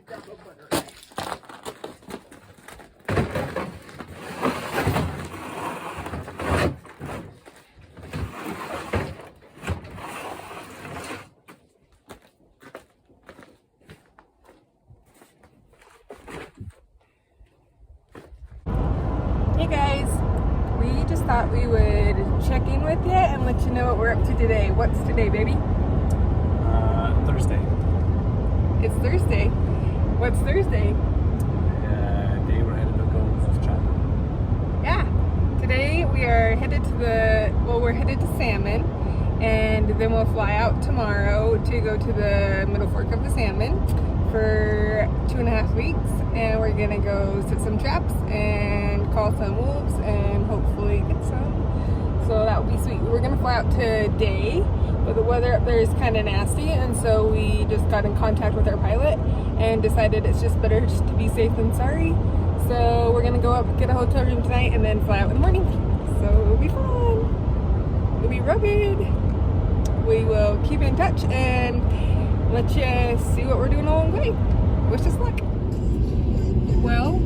Hey guys, we just thought we would check in with you and let you know what we're up to today. What's today, baby? Thursday. It's Thursday. What's Thursday? Day we're headed to go with China. Yeah, today we are headed to we're headed to Salmon, and then we'll fly out tomorrow to go to the Middle Fork of the Salmon for 2.5 weeks, and we're gonna go set some traps and call some wolves and hopefully get some. So that would be sweet. We were gonna fly out today, but the weather up there is kind of nasty, and so we just got in contact with our pilot and decided it's just better just to be safe than sorry. So we're gonna go up, get a hotel room tonight, and then fly out in the morning. So it'll be fun. It'll be rugged. We will keep in touch and let you see what we're doing along the way. Wish us luck. Well,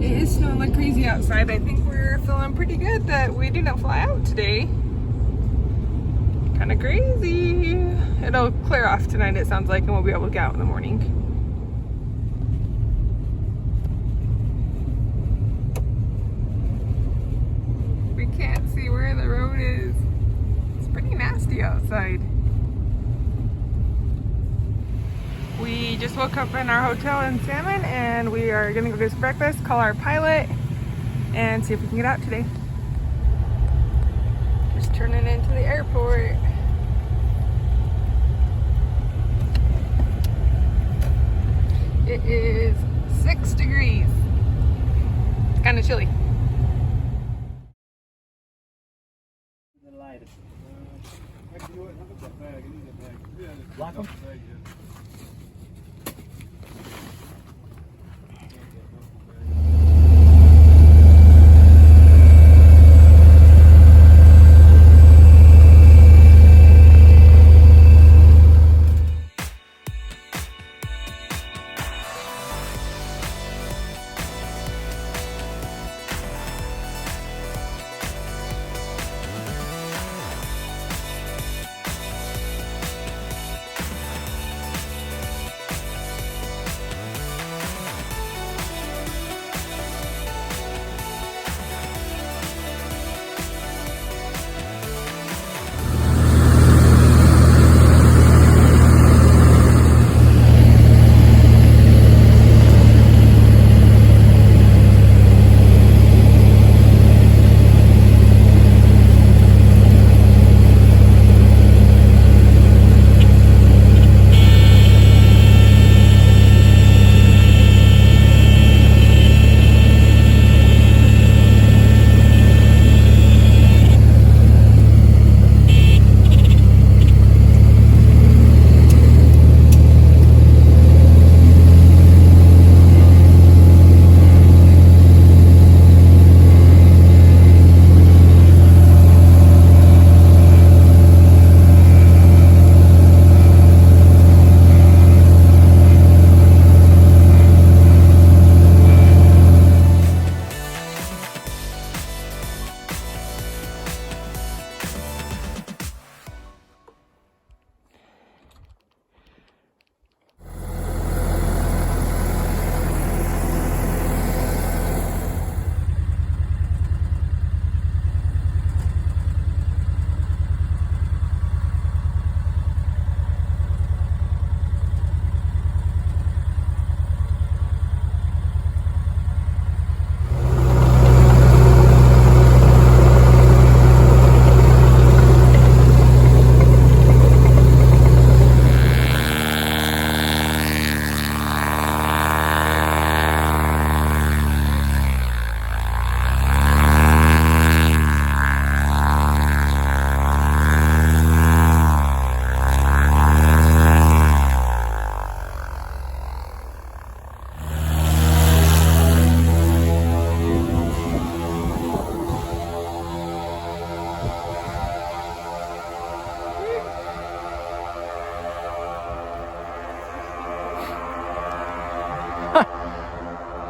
it is snowing like crazy outside. I think we're feeling pretty good that we didn't fly out today. Kind of crazy. It'll clear off tonight, it sounds like, and we'll be able to get out in the morning. We can't see where the road is. It's pretty nasty outside. We just woke up in our hotel in Salmon, and we are gonna go get some breakfast, call our pilot, and see if we can get out today. Just turning into the airport. It is 6 degrees. It's kind of chilly. Lock 'em?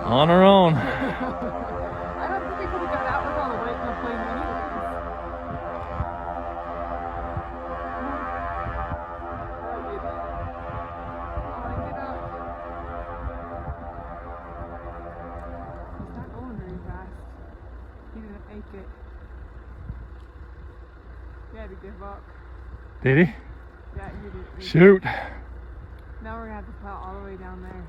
On our own. I don't think we could have got out with all the weight in the plane anyways. Get up. He's not going very fast. He didn't make it. He had to give up. Did he? Yeah, he did. Shoot. Now we're gonna have to plow all the way down there.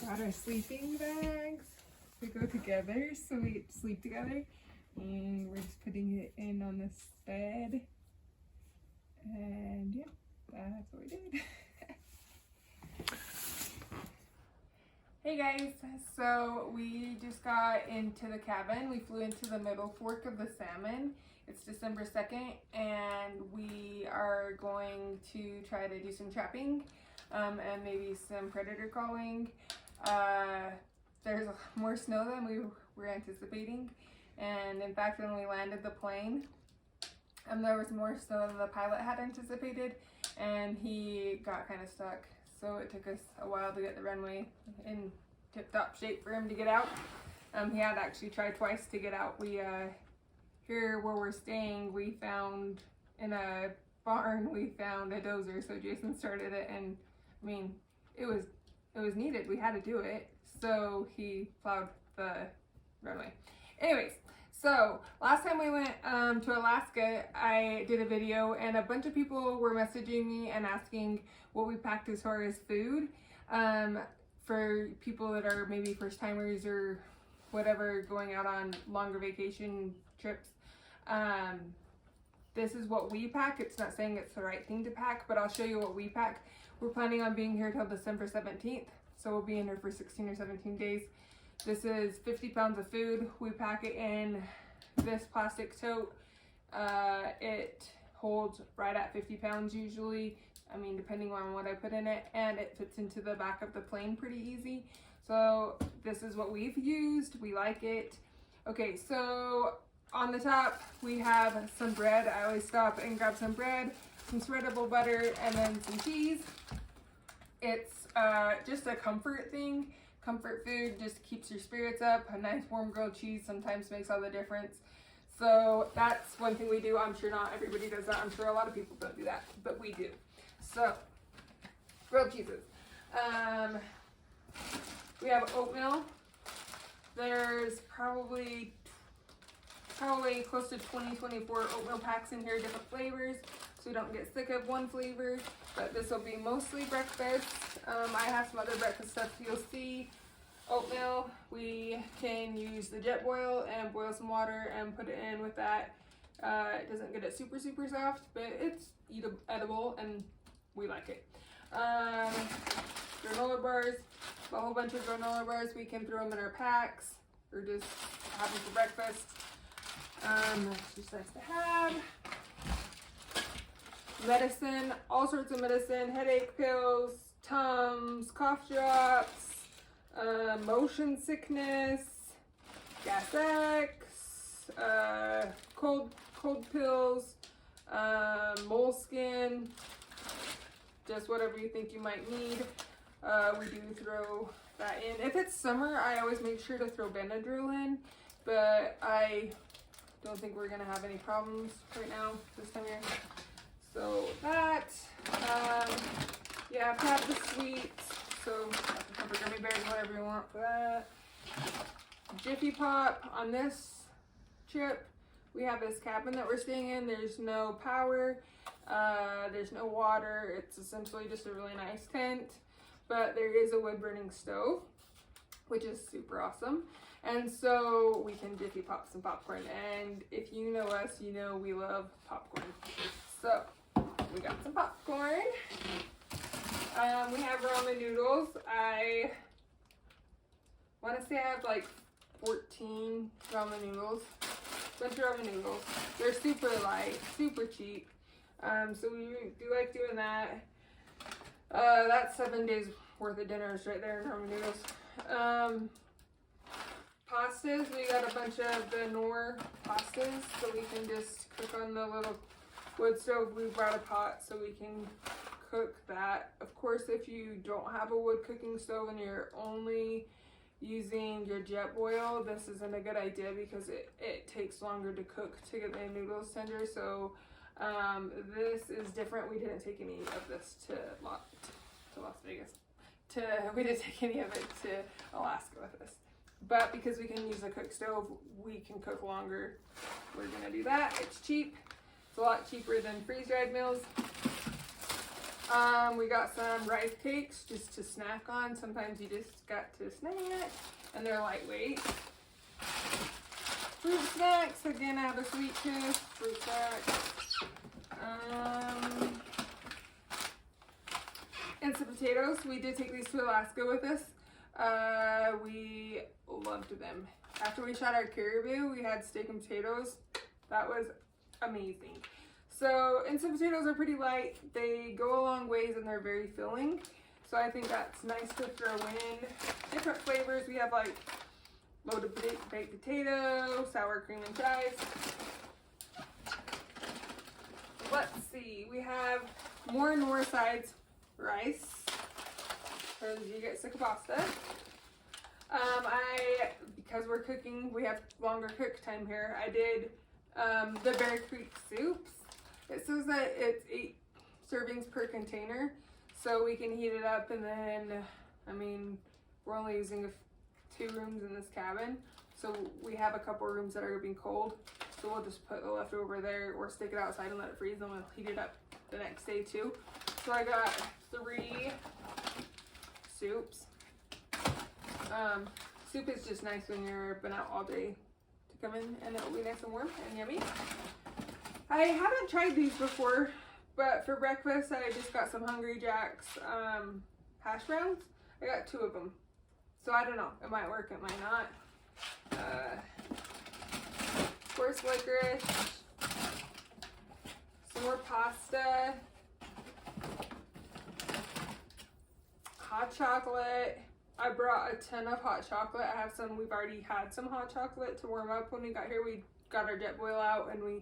Got our sleeping bags. They go together, so we sleep together. And we're just putting it in on this bed. And yeah, that's what we did. Hey guys, so we just got into the cabin. We flew into the middle fork of the Salmon. It's December 2nd, and we are going to try to do some trapping and maybe some predator calling. There's more snow than we were anticipating, and in fact when we landed the plane, there was more snow than the pilot had anticipated, and he got kind of stuck, so it took us a while to get the runway in tip-top shape for him to get out. He had actually tried twice to get out. We here where we're staying, we found in a barn, we found a dozer, so Jason started it, and I mean it was needed. We had to do it, so he plowed the runway. Anyways, so last time we went to Alaska, I did a video, and a bunch of people were messaging me and asking what we packed as far as food for people that are maybe first timers or whatever, going out on longer vacation trips. This is what we pack. It's not saying it's the right thing to pack, but I'll show you what we pack. We're planning on being here till December 17th, so we'll be in here for 16 or 17 days. This is 50 pounds of food. We pack it in this plastic tote. It holds right at 50 pounds usually. I mean, depending on what I put in it, and it fits into the back of the plane pretty easy. So this is what we've used. We like it. Okay, so on the top, we have some bread. I always stop and grab some bread, some spreadable butter, and then some cheese. It's just a comfort thing. Comfort food just keeps your spirits up. A nice warm grilled cheese sometimes makes all the difference. So that's one thing we do. I'm sure not everybody does that. I'm sure a lot of people don't do that, but we do. So, grilled cheeses. We have oatmeal. There's probably close to 24 oatmeal packs in here, different flavors, so we don't get sick of one flavor, but this will be mostly breakfast. I have some other breakfast stuff you'll see. Oatmeal, we can use the jet boil and boil some water and put it in with that. It doesn't get it super soft, but it's edible and we like it. Granola bars, a whole bunch of granola bars. We can throw them in our packs or just have them for breakfast. That's just nice to have. Medicine, all sorts of medicine, headache pills, Tums, cough drops, motion sickness, Gas X, cold pills, moleskin, just whatever you think you might need. We do throw that in. If it's summer, I always make sure to throw Benadryl in, but I don't think we're gonna have any problems right now this time of year. So that, yeah, have the sweets. So have the gummy bears, whatever you want for that. Jiffy Pop on this trip. We have this cabin that we're staying in. There's no power, there's no water. It's essentially just a really nice tent, but there is a wood burning stove, which is super awesome. And so we can Jiffy Pop some popcorn. And if you know us, you know we love popcorn. So we got some popcorn. We have ramen noodles. I want to say I have like 14 ramen noodles. Bunch of ramen noodles. They're super light, super cheap. So we do like doing that. That's 7 days worth of dinners right there in ramen noodles. Pastas, we got a bunch of the Knorr pastas, so we can just cook on the little wood stove. We brought a pot so we can cook that. Of course, if you don't have a wood cooking stove and you're only using your jet boil, this isn't a good idea because it takes longer to cook to get the noodles tender. So this is different. We didn't take any of this to Las Vegas. We didn't take any of it to Alaska with us. But because we can use a cook stove, we can cook longer. We're gonna do that. It's cheap. It's a lot cheaper than freeze-dried meals. We got some rice cakes just to snack on. Sometimes you just got to snack, and they're lightweight. Fruit snacks. Again, I have a sweet tooth. Fruit snacks. And some potatoes. We did take these to Alaska with us. We loved them. After we shot our caribou, we had steak and potatoes. That was amazing. So instant potatoes are pretty light. They go a long ways and they're very filling. So I think that's nice to throw in. Different flavors. We have like loaded baked potato, sour cream and chives. Let's see. We have more North Sides rice, because you get sick of pasta. Because we're cooking, we have longer cook time here. I did the Bear Creek soups. It says that it's 8 servings per container, so we can heat it up, and then, I mean, we're only using 2 rooms in this cabin, so we have a couple rooms that are being cold, so we'll just put the leftover there or stick it outside and let it freeze, and we'll heat it up the next day too. So I got 3 soups. Soup is just nice when you've been out all day to come in, and it will be nice and warm and yummy. I haven't tried these before, but for breakfast I just got some Hungry Jack's hash browns. I got 2 of them, so I don't know. It might work, it might not. Horse licorice, some more pasta, hot chocolate. I brought a ton of hot chocolate. I have some, we've already had some hot chocolate to warm up when we got here. We got our jet boil out and we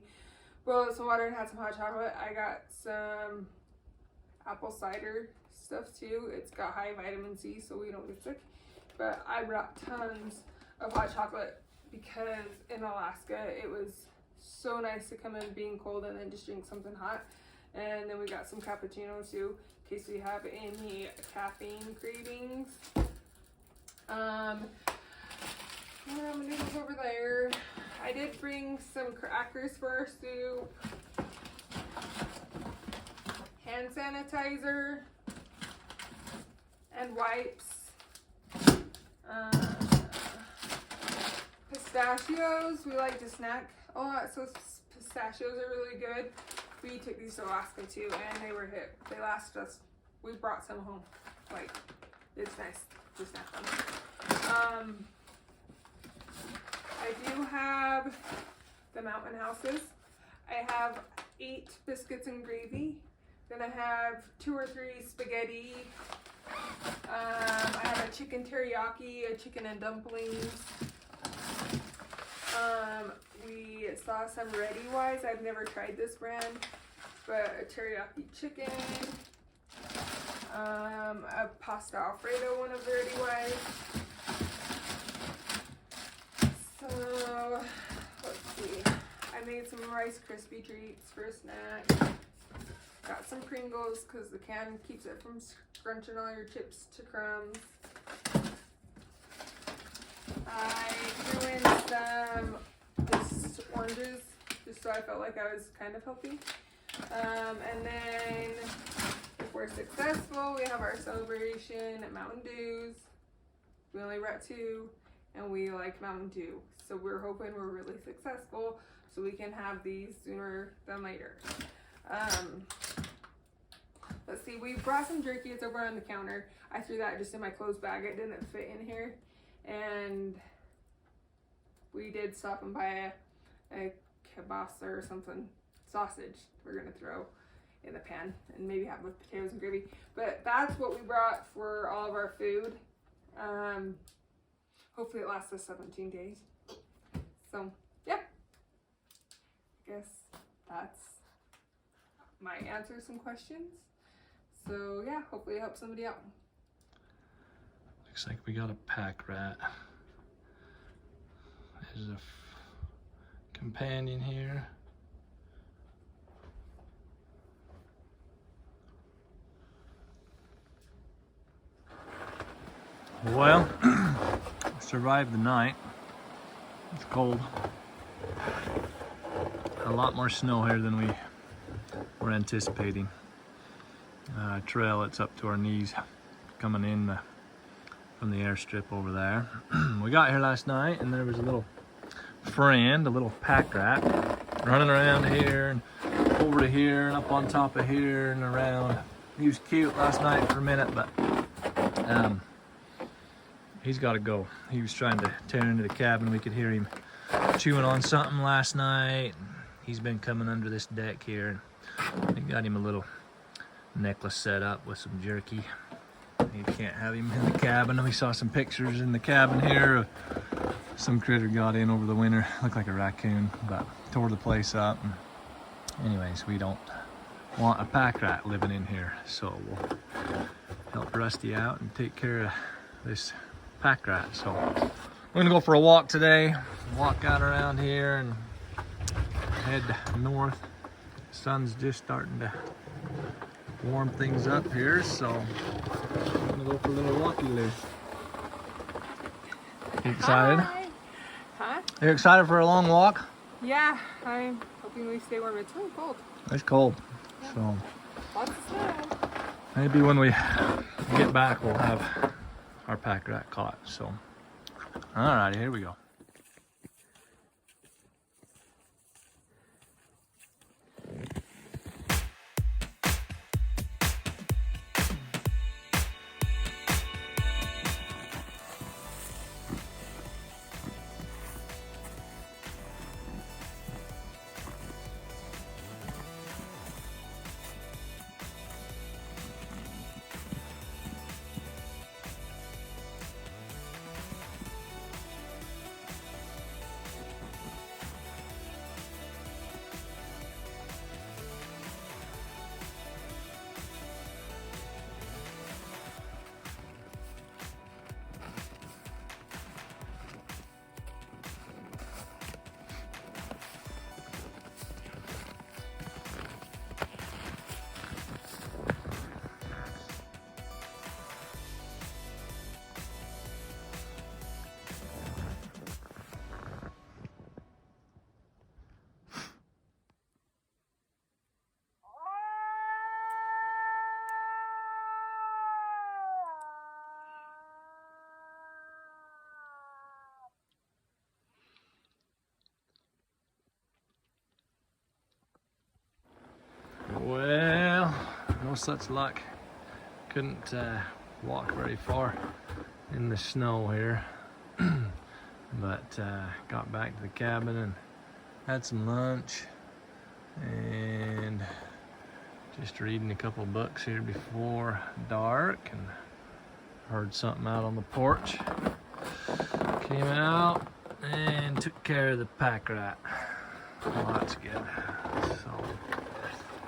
boiled some water and had some hot chocolate. I got some apple cider stuff too. It's got high vitamin C, so we don't get sick. But I brought tons of hot chocolate because in Alaska it was so nice to come in being cold and then just drink something hot. And then we got some cappuccino too, in case we have any caffeine cravings. Noodles over there. I did bring some crackers for our soup, hand sanitizer, and wipes. Pistachios, we like to snack a lot, so pistachios are really good. We took these to Alaska too, and they were hit. They lasted us. We brought some home. Like, it's nice to snack them. I do have the Mountain Houses. I have 8 biscuits and gravy. Then I have 2 or 3 spaghetti I have a chicken teriyaki, a chicken and dumplings. We saw some Ready Wise. I've never tried this brand, but a teriyaki chicken. A pasta alfredo, one of the Ready Wise. So let's see. I made some Rice Krispie treats for a snack. Got some Pringles because the can keeps it from scrunching all your chips to crumbs. I threw in some just oranges just so I felt like I was kind of healthy. And then if we're successful, we have our celebration at Mountain Dews. We only brought 2 and we like Mountain Dew. So we're hoping we're really successful so we can have these sooner than later. Let's see, we brought some jerky. It's over on the counter. I threw that just in my clothes bag. It didn't fit in here. And we did stop and buy a kielbasa or something, sausage we're gonna throw in the pan and maybe have with potatoes and gravy. But that's what we brought for all of our food. Hopefully it lasts us 17 days. So yeah, I guess that's my answer to some questions. So yeah, hopefully it helps somebody out. Looks like we got a pack rat. There's a companion here. Well, survived the night. It's cold. A lot more snow here than we were anticipating. Trail, it's up to our knees coming in from the airstrip over there. We got here last night and there was a little friend, a little pack rat, running around here and over to here and up on top of here and around. He was cute last night for a minute, but he's got to go. He was trying to tear into the cabin. We could hear him chewing on something last night. He's been coming under this deck here. We got him a little necklace set up with some jerky. You can't have him in the cabin. We saw some pictures in the cabin here of some critter got in over the winter. Looked like a raccoon, but tore the place up. Anyways, we don't want a pack rat living in here, so we'll help Rusty out and take care of this pack rat. So we're gonna go for a walk today, walk out around here and head north. Sun's just starting to warm things up here, so I'm gonna go for a little walkie loo. You excited? Hi. Huh? Are you excited for a long walk? Yeah, I'm hoping we stay warm. It's really cold. It's cold, Yeah. so Lots of snow. maybe when we get back we'll have our pack rat caught. So alrighty, here we go. Well, no such luck. Couldn't walk very far in the snow here, but got back to the cabin and had some lunch and just reading a couple books here before dark, and Heard something out on the porch. Came out and took care of the pack rat. Well, that's good. So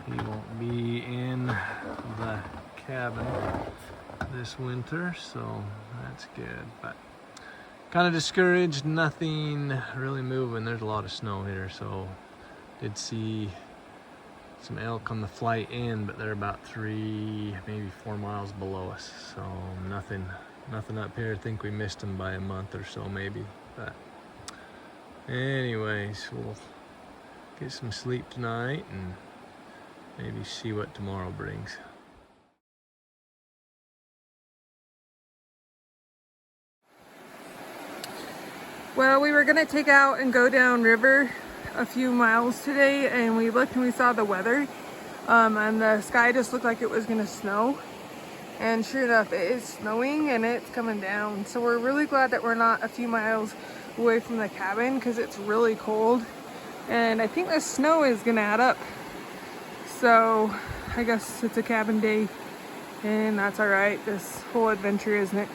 he won't be in the cabin this winter, so that's good. But kind of discouraged, nothing really moving. There's a lot of snow here, so did see some elk on the flight in, but they're about 3, maybe 4 miles below us, so nothing up here. I think we missed them by a month or so maybe. But anyways, we'll get some sleep tonight and maybe see what tomorrow brings. Well, we were gonna take out and go down river a few miles today, and we looked and we saw the weather, and the sky just looked like it was gonna snow. And sure enough, it is snowing and it's coming down. So we're really glad that we're not a few miles away from the cabin, because it's really cold. And I think the snow is gonna add up. So I guess it's a cabin day, and that's all right. This whole adventure isn't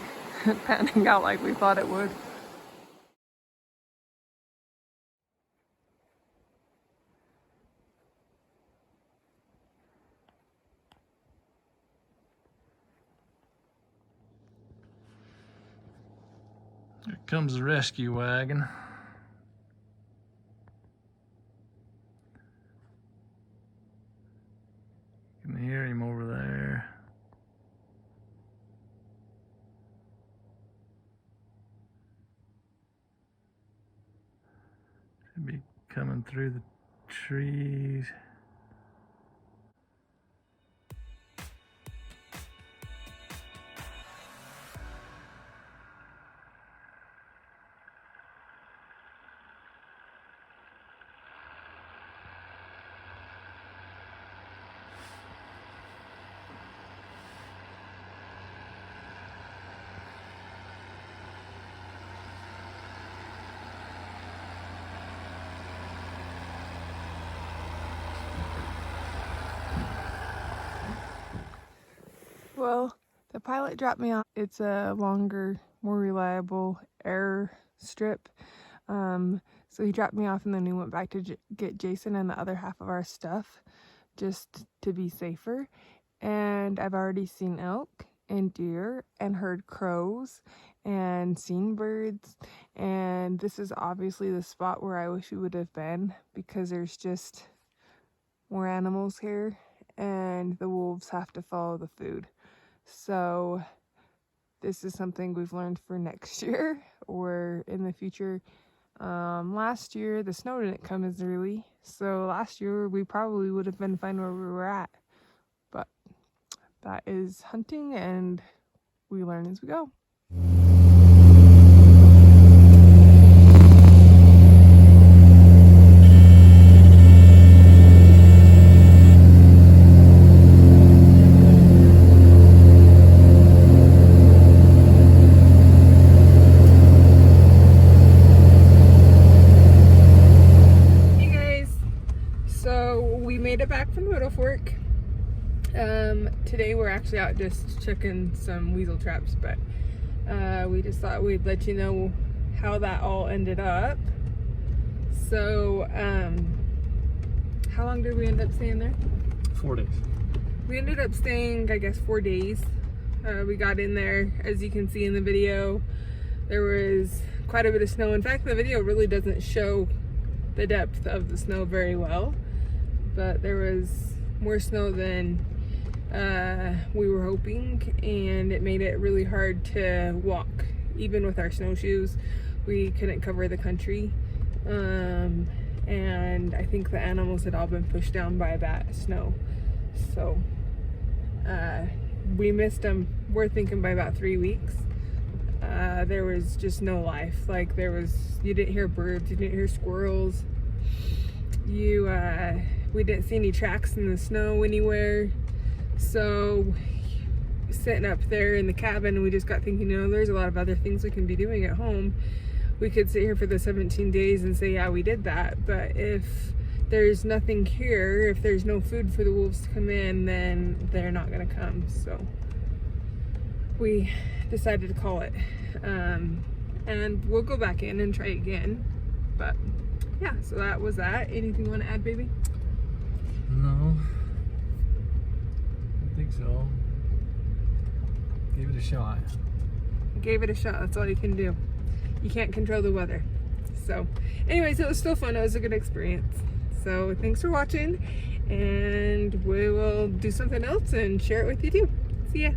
panning out like we thought it would. Here comes the rescue wagon. You can hear him over there. Should be coming through the trees. Well, the pilot dropped me off. It's a longer, more reliable air strip. So he dropped me off, and then we went back to get Jason and the other half of our stuff, just to be safer. And I've already seen elk and deer and heard crows and seen birds. And this is obviously the spot where I wish we would have been, because there's just more animals here, and the wolves have to follow the food. So this is something we've learned for next year or in the future. Last year the snow didn't come as early, so last year we probably would have been fine where we were at. But that is hunting, and we learn as we go. Today we're actually out just checking some weasel traps, but we just thought we'd let you know how that all ended up. So how long did we end up staying there? 4 days. We ended up staying, I guess, 4 days. We got in there, as you can see in the video, there was quite a bit of snow. In fact, the video really doesn't show the depth of the snow very well, but there was more snow than we were hoping, and it made it really hard to walk. Even with our snowshoes, we couldn't cover the country, and I think the animals had all been pushed down by that snow. So we missed them. We're thinking by about 3 weeks. There was just no life. Like, you didn't hear birds, you didn't hear squirrels, we didn't see any tracks in the snow anywhere. So sitting up there in the cabin, we just got thinking, there's a lot of other things we can be doing at home. We could sit here for the 17 days and say, yeah, we did that. But if there's nothing here, if there's no food for the wolves to come in, then they're not gonna come. So we decided to call it. And we'll go back in and try again. But yeah, so that was that. Anything you want to add, baby? No. I think so. Give it a shot. Gave it a shot. That's all you can do. You can't control the weather. So anyways, it was still fun. It was a good experience. So thanks for watching, and we will do something else and share it with you too. See ya.